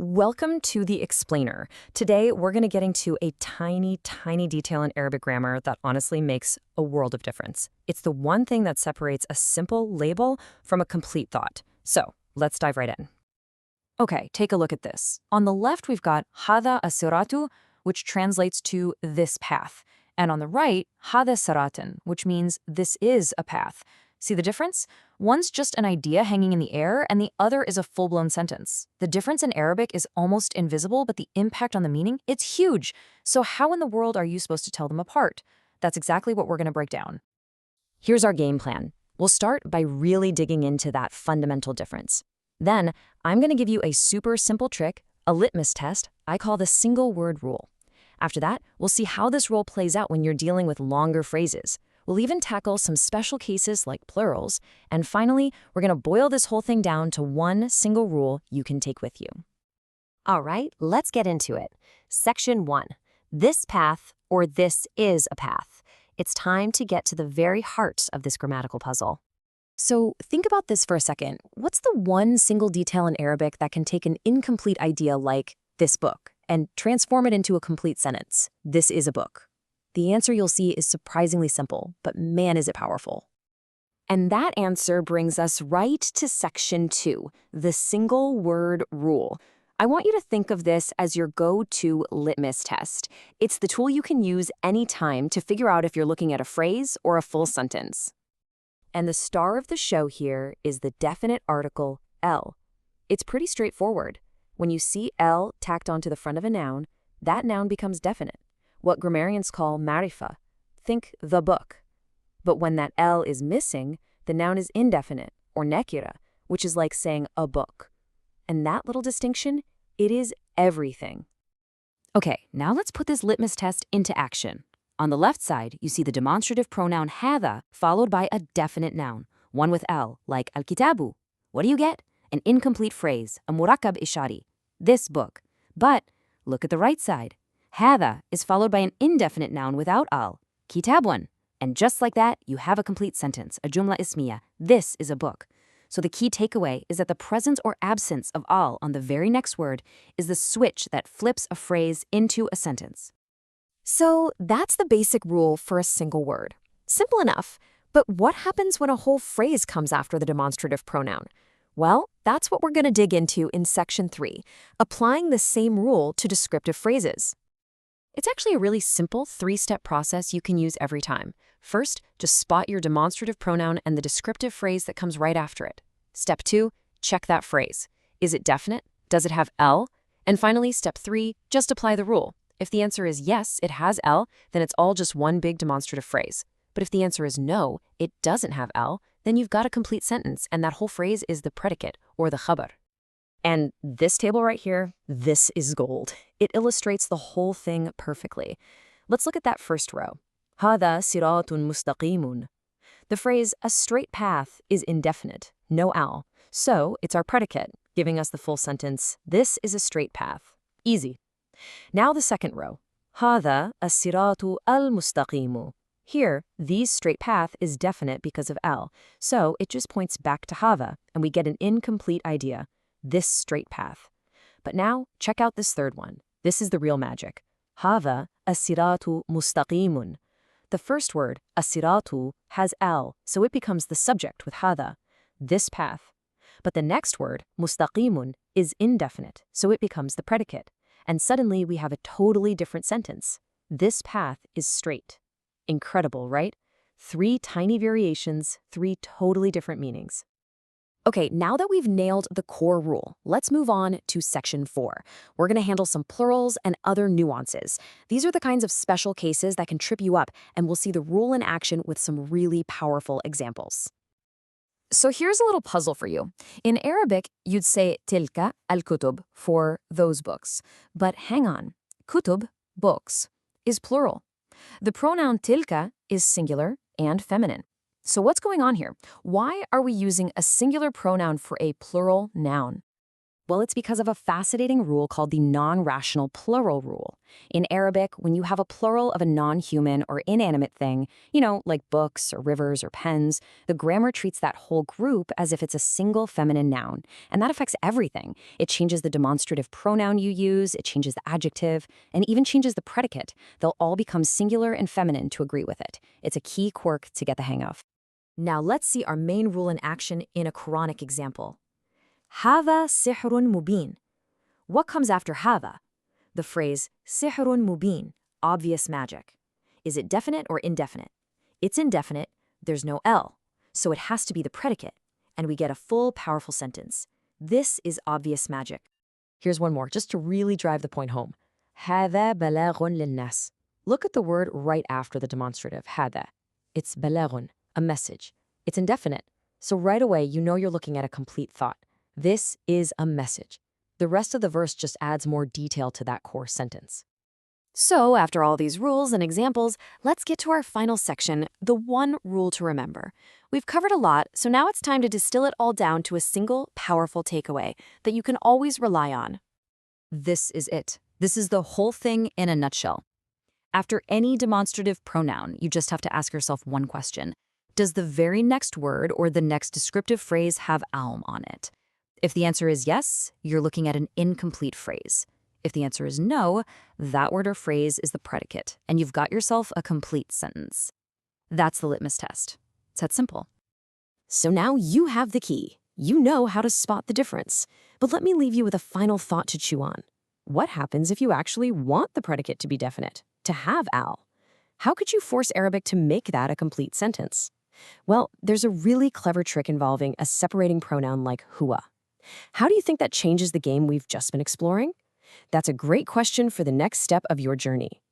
Welcome to the Explainer. Today, we're going to get into a tiny, tiny detail in Arabic grammar that honestly makes a world of difference. It's the one thing that separates a simple label from a complete thought. So, let's dive right in. Okay, take a look at this. On the left, we've got hada as-siratu, which translates to this path. And on the right, hada siratan, which means this is a path. See the difference? One's just an idea hanging in the air, and the other is a full-blown sentence. The difference in Arabic is almost invisible, but the impact on the meaning, it's huge. So how in the world are you supposed to tell them apart? That's exactly what we're going to break down. Here's our game plan. We'll start by really digging into that fundamental difference. Then, I'm going to give you a super simple trick, a litmus test I call the single-word rule. After that, we'll see how this rule plays out when you're dealing with longer phrases. We'll even tackle some special cases like plurals. And finally, we're going to boil this whole thing down to one single rule you can take with you. All right, let's get into it. Section 1. This path or this is a path. It's time to get to the very heart of this grammatical puzzle. So think about this for a second. What's the one single detail in Arabic that can take an incomplete idea like this book and transform it into a complete sentence? This is a book. The answer you'll see is surprisingly simple, but man, is it powerful. And that answer brings us right to Section 2, the single word rule. I want you to think of this as your go-to litmus test. It's the tool you can use anytime to figure out if you're looking at a phrase or a full sentence. And the star of the show here is the definite article L. It's pretty straightforward. When you see L tacked onto the front of a noun, that noun becomes definite. What grammarians call marifa. Think the book. But when that L is missing, the noun is indefinite, or nekira, which is like saying a book. And that little distinction, it is everything. Okay, now let's put this litmus test into action. On the left side, you see the demonstrative pronoun hada followed by a definite noun, one with L, like al-kitabu. What do you get? An incomplete phrase, a Murakkab-e-Ishari, this book. But look at the right side. Hada is followed by an indefinite noun without al, kitabun. And just like that, you have a complete sentence, a jumla ismiya. This is a book. So the key takeaway is that the presence or absence of al on the very next word is the switch that flips a phrase into a sentence. So that's the basic rule for a single word. Simple enough. But what happens when a whole phrase comes after the demonstrative pronoun? Well, that's what we're going to dig into in Section 3, applying the same rule to descriptive phrases. It's actually a really simple three-step process you can use every time. First, just spot your demonstrative pronoun and the descriptive phrase that comes right after it. Step 2, check that phrase. Is it definite? Does it have L? And finally, Step 3, just apply the rule. If the answer is yes, it has L, then it's all just one big demonstrative phrase. But if the answer is no, it doesn't have L, then you've got a complete sentence, and that whole phrase is the predicate, or the khabar. And this table right here, this is gold. It illustrates the whole thing perfectly. Let's look at that first row. هذا صراط مستقيم. The phrase, a straight path, is indefinite, no al. So it's our predicate, giving us the full sentence, this is a straight path. Easy. Now the second row. هذا الصراط المستقيم. Here, the straight path is definite because of al. So it just points back to hava, and we get an incomplete idea. This straight path. But now, check out this third one. This is the real magic. Hava as-siratu mustaqimun. The first word, as-siratu, has al, so it becomes the subject with hada, this path. But the next word, mustaqimun, is indefinite, so it becomes the predicate. And suddenly we have a totally different sentence. This path is straight. Incredible, right? 3 tiny variations, 3 totally different meanings. Okay, now that we've nailed the core rule, let's move on to Section 4. We're going to handle some plurals and other nuances. These are the kinds of special cases that can trip you up, and we'll see the rule in action with some really powerful examples. So here's a little puzzle for you. In Arabic, you'd say tilka al-kutub for those books. But hang on, kutub, books, is plural. The pronoun tilka is singular and feminine. So what's going on here? Why are we using a singular pronoun for a plural noun? Well, it's because of a fascinating rule called the non-rational plural rule. In Arabic, when you have a plural of a non-human or inanimate thing, like books or rivers or pens, the grammar treats that whole group as if it's a single feminine noun. And that affects everything. It changes the demonstrative pronoun you use, it changes the adjective, and even changes the predicate. They'll all become singular and feminine to agree with it. It's a key quirk to get the hang of. Now let's see our main rule in action in a Quranic example. هذا سحر مبين. What comes after هذا? The phrase سحر مبين, obvious magic. Is it definite or indefinite? It's indefinite, there's no L, so it has to be the predicate, and we get a full, powerful sentence. This is obvious magic. Here's one more, just to really drive the point home. هذا بلاغ للناس. Look at the word right after the demonstrative, هذا. It's بلاغ, a message. It's indefinite, so right away you know you're looking at a complete thought. This is a message. The rest of the verse just adds more detail to that core sentence. So, after all these rules and examples, let's get to our final section, the one rule to remember. We've covered a lot, so now it's time to distill it all down to a single, powerful takeaway that you can always rely on. This is it. This is the whole thing in a nutshell. After any demonstrative pronoun, you just have to ask yourself one question. Does the very next word or the next descriptive phrase have alm on it? If the answer is yes, you're looking at an incomplete phrase. If the answer is no, that word or phrase is the predicate, and you've got yourself a complete sentence. That's the litmus test. It's that simple. So now you have the key. You know how to spot the difference. But let me leave you with a final thought to chew on. What happens if you actually want the predicate to be definite, to have al? How could you force Arabic to make that a complete sentence? Well, there's a really clever trick involving a separating pronoun like huwa. How do you think that changes the game we've just been exploring? That's a great question for the next step of your journey.